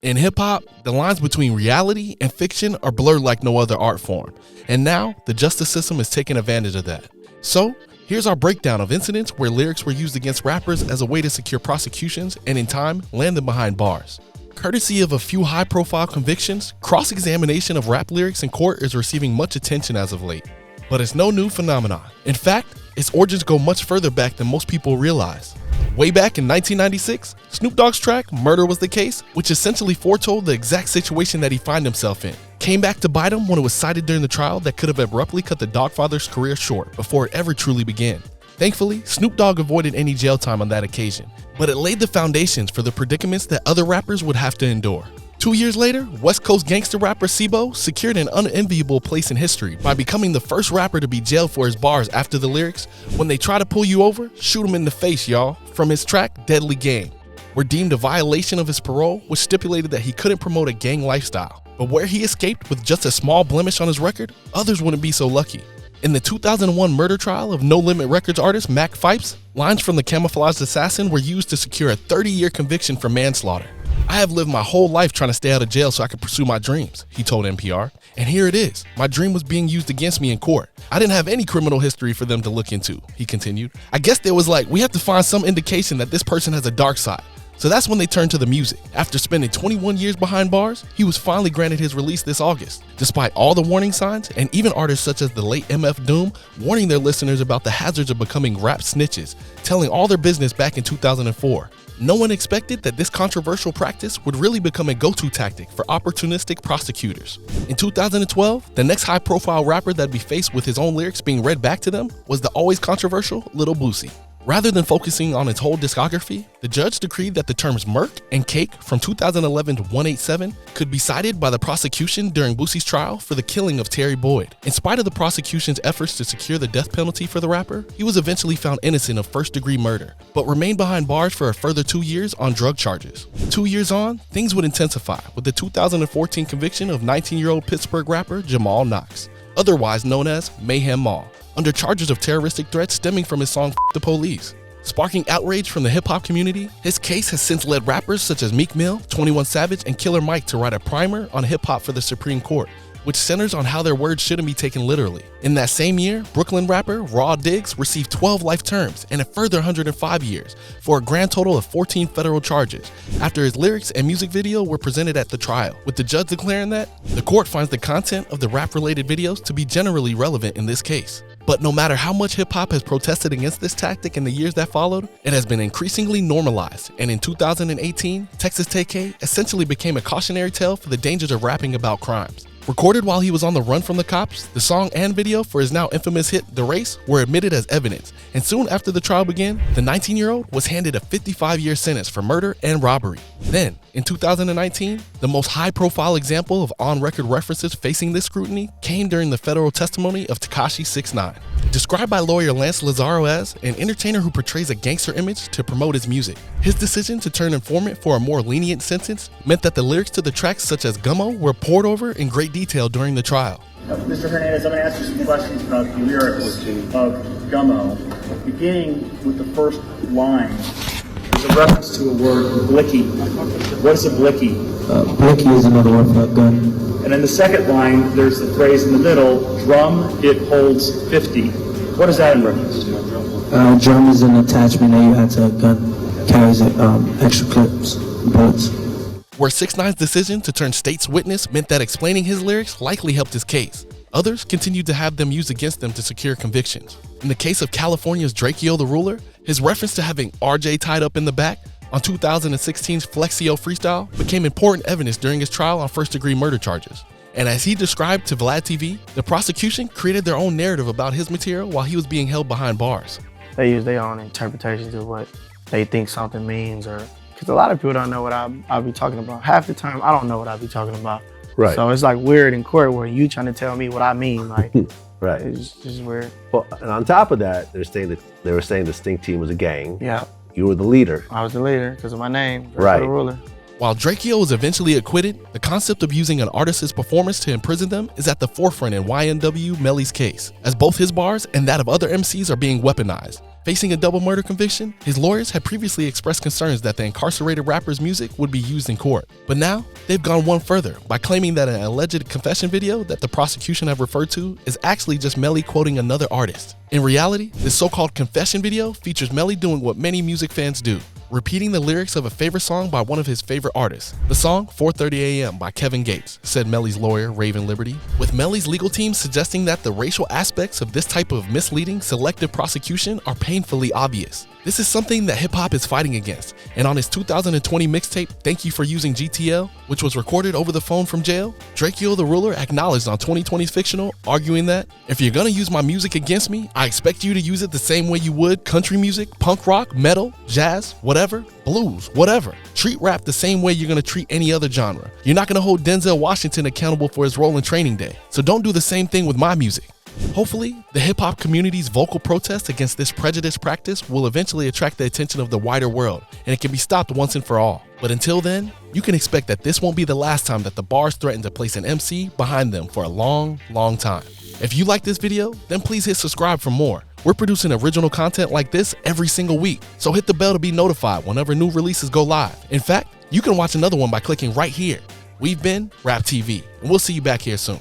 In hip-hop, the lines between reality and fiction are blurred like no other art form, and now the justice system is taking advantage of that. So, here's our breakdown of incidents where lyrics were used against rappers as a way to secure prosecutions and in time land them behind bars. Courtesy of a few high-profile convictions, cross-examination of rap lyrics in court is receiving much attention as of late. But it's no new phenomenon. In fact, its origins go much further back than most people realize. Way back in 1996, Snoop Dogg's track, Murder Was the Case, which essentially foretold the exact situation that he found himself in, came back to bite him when it was cited during the trial that could have abruptly cut the Dogfather's career short before it ever truly began. Thankfully, Snoop Dogg avoided any jail time on that occasion, but it laid the foundations for the predicaments that other rappers would have to endure. 2 years later, West Coast gangster rapper Sibo secured an unenviable place in history by becoming the first rapper to be jailed for his bars after the lyrics, "When they try to pull you over, shoot 'em in the face, y'all," from his track Deadly Game, were deemed a violation of his parole, which stipulated that he couldn't promote a gang lifestyle. But where he escaped with just a small blemish on his record, others wouldn't be so lucky. In the 2001 murder trial of No Limit Records artist Mac Fipes, lines from the camouflaged assassin were used to secure a 30-year conviction for manslaughter. "I have lived my whole life trying to stay out of jail so I could pursue my dreams," he told NPR. "And here it is. My dream was being used against me in court. I didn't have any criminal history for them to look into," he continued. "I guess there was like, we have to find some indication that this person has a dark side." So that's when they turned to the music. After spending 21 years behind bars, he was finally granted his release this August, despite all the warning signs and even artists such as the late MF Doom warning their listeners about the hazards of becoming rap snitches, telling all their business back in 2004. No one expected that this controversial practice would really become a go-to tactic for opportunistic prosecutors. In 2012, the next high-profile rapper that'd be faced with his own lyrics being read back to them was the always controversial Lil Boosie. Rather than focusing on its whole discography, the judge decreed that the terms Merc and Cake from 2011 to 187 could be cited by the prosecution during Boosie's trial for the killing of Terry Boyd. In spite of the prosecution's efforts to secure the death penalty for the rapper, he was eventually found innocent of first-degree murder, but remained behind bars for a further 2 years on drug charges. 2 years on, things would intensify with the 2014 conviction of 19-year-old Pittsburgh rapper Jamal Knox, otherwise known as Mayhem Mall, under charges of terroristic threats stemming from his song F the Police. Sparking outrage from the hip-hop community, his case has since led rappers such as Meek Mill, 21 Savage, and Killer Mike to write a primer on hip-hop for the Supreme Court, which centers on how their words shouldn't be taken literally. In that same year, Brooklyn rapper Raw Diggs received 12 life terms and a further 105 years for a grand total of 14 federal charges after his lyrics and music video were presented at the trial, with the judge declaring that the court finds the content of the rap-related videos to be generally relevant in this case. But no matter how much hip-hop has protested against this tactic in the years that followed, it has been increasingly normalized, and in 2018, Texas Tay K essentially became a cautionary tale for the dangers of rapping about crimes. Recorded while he was on the run from the cops, the song and video for his now infamous hit, The Race, were admitted as evidence, and soon after the trial began, the 19-year-old was handed a 55-year sentence for murder and robbery. Then, in 2019, the most high-profile example of on-record references facing this scrutiny came during the federal testimony of Tekashi 6ix9ine. Described by lawyer Lance Lazaro as an entertainer who portrays a gangster image to promote his music, his decision to turn informant for a more lenient sentence meant that the lyrics to the tracks such as Gummo were poured over in great detail during the trial. Mr. Hernandez, I'm going to ask you some questions about the lyrics of Gummo. Beginning with the first line, there's a reference to a word, blicky. What is a blicky? Blicky is another word for a gun. And in the second line, there's the phrase in the middle, drum, it holds 50. What is that in reference to? Drum is an attachment that you add to a gun. Carries extra clips, bullets. Where 6ix9ine's decision to turn state's witness meant that explaining his lyrics likely helped his case. Others continued to have them used against them to secure convictions. In the case of California's Drakeo the Ruler, his reference to having RJ tied up in the back on 2016's Flexio Freestyle became important evidence during his trial on first-degree murder charges. And as he described to RapTV, the prosecution created their own narrative about his material while he was being held behind bars. They use their own interpretations of what they think something means, or because a lot of people don't know what I'll be talking about. Half the time, I don't know what I'll be talking about. Right. So it's like weird in court where you trying to tell me what I mean. Like, right. It's just weird. Well, and on top of that, they were saying the Stink Team was a gang. Yeah. You were the leader. I was the leader because of my name, right. The Ruler. While Drakeo was eventually acquitted, the concept of using an artist's performance to imprison them is at the forefront in YNW Melly's case, as both his bars and that of other MCs are being weaponized. Facing a double murder conviction, his lawyers had previously expressed concerns that the incarcerated rapper's music would be used in court. But now, they've gone one further by claiming that an alleged confession video that the prosecution have referred to is actually just Melly quoting another artist. In reality, this so-called confession video features Melly doing what many music fans do, repeating the lyrics of a favorite song by one of his favorite artists. The song 4:30 a.m. by Kevin Gates, said Melly's lawyer, Raven Liberty, with Melly's legal team suggesting that the racial aspects of this type of misleading, selective prosecution are painfully obvious. This is something that hip-hop is fighting against, and on his 2020 mixtape, Thank You for Using GTL, which was recorded over the phone from jail, Drakeo the Ruler acknowledged on 2020's Fictional, arguing that, if you're gonna use my music against me, I expect you to use it the same way you would country music, punk rock, metal, jazz, whatever, blues, whatever. Treat rap the same way you're gonna treat any other genre. You're not gonna hold Denzel Washington accountable for his role in Training Day, so don't do the same thing with my music. Hopefully, the hip-hop community's vocal protest against this prejudiced practice will eventually attract the attention of the wider world, and it can be stopped once and for all. But until then, you can expect that this won't be the last time that the bars threaten to place an MC behind them for a long, long time. If you like this video, then please hit subscribe for more. We're producing original content like this every single week, so hit the bell to be notified whenever new releases go live. In fact, you can watch another one by clicking right here. We've been RapTV, and we'll see you back here soon.